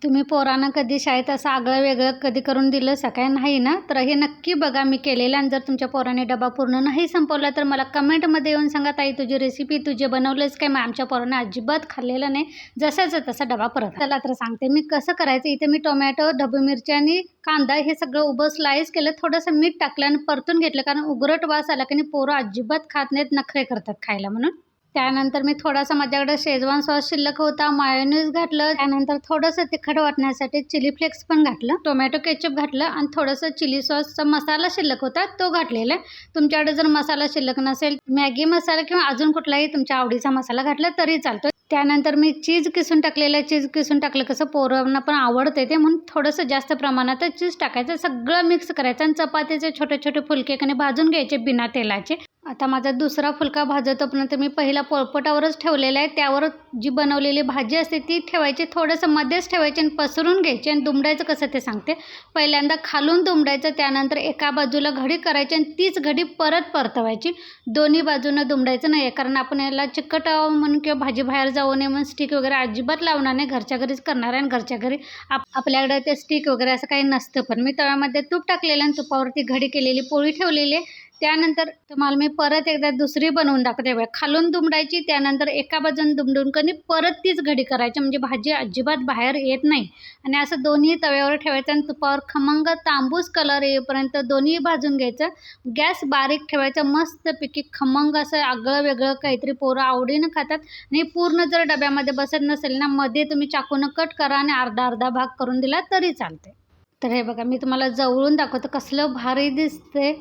तुम्ही पोरांना कधी शाळेत असं आगळं वेगळं कधी करून दिलं सकाळी नाही ना, तर हे नक्की बघा मी केलेलं. आणि जर तुमच्या पोराने डबा पूर्ण नाही संपवला तर मला कमेंटमध्ये येऊन सांगा, ताई तुझी रेसिपी तुझे बनवलेच काय, मग आमच्या पोराने अजिबात खाल्लेलं नाही, जसाचा तसा डबा परत. चला तर सांगते मी कसं करायचं. इथे मी टोमॅटो, ढबू मिरची आणि कांदा हे सगळं उभं स्लाईस केलं, थोडंसं मीठ टाकलं आणि परतून घेतलं, कारण उघरट वास आला की नाही पोरं अजिबात खात नाहीत, नखरे करतात खायला म्हणून. त्यानंतर मी थोडासा माझ्याकडे शेजवान सॉस शिल्लक होता, मायोनीज घातलं. त्यानंतर थोडंसं तिखट वाटण्यासाठी चिली फ्लेक्स पण घातलं, टोमॅटो केचप घातलं आणि थोडंसं चिली सॉसचा मसाला शिल्लक होता तो घातलेला. तुमच्याकडे जर मसाला शिल्लक नसेल, मॅगी मसाला किंवा अजून कुठलाही तुमच्या आवडीचा मसाला घातला तरी चालतो. त्यानंतर मी चीज किसून टाकलेलं. चीज किसून टाकलं कसं पोरांना पण आवडते ते, म्हणून थोडंसं जास्त प्रमाणात चीज टाकायचं, सगळं मिक्स करायचं आणि चपातीचे छोटे छोटे फुलके कणे भाजून घ्यायचे बिना तेलाचे. आता माझा दुसरा फुलका भाजतोपर्यंत मी पहिला पोळपाटावरच ठेवलेला आहे. त्यावर जी बनवलेली भाजी असते ती ठेवायची, थोडंसं मध्येच ठेवायची आणि पसरून घ्यायची. आणि दुमडायचं कसं ते सांगते. पहिल्यांदा खालून दुमडायचं, त्यानंतर एका बाजूला घडी करायची आणि तीच घडी परत परतवायची. दोन्ही बाजूनं दुमडायचं नाही, कारण आपण याला चिकट म्हणून किंवा भाजी बाहेर जाऊ नये म्हणून स्टिक वगैरे अजिबात लावणार नाही. घरच्या घरीच करणार आहे आणि घरच्या घरी आपल्याकडे ते स्टिक वगैरे असं काही नसतं. पण मी तव्यामध्ये तूप टाकलेलं आणि तुपावरती घडी केलेली पोळी ठेवलेली आहे. त्यानंतर तुम्हाला मी परत एकदा दुसरी बनवून दाखवते. बघा, खालून दुमडायची, त्यानंतर एका बाजून दुमडून कणी परत तीच घडी करायची, म्हणजे भाजी अजिबात बाहेर येत नाही. आणि असं दोन्ही तव्यावर ठेवायचं आणि तुपावर खमंग तांबूस कलर येईपर्यंत दोन्ही भाजून घ्यायचं. गॅस बारीक ठेवायचं. मस्तपैकी खमंग असं आगळं वेगळं काहीतरी पोरं आवडीनं खातात. आणि पूर्ण जर डब्यामध्ये बसत नसेल ना, मध्ये तुम्ही चाकूनं कट करा आणि अर्धा अर्धा भाग करून दिला तरी चालते. तर हे बघा मी तुम्हाला जवळून दाखवतो कसलं भारी दिसते.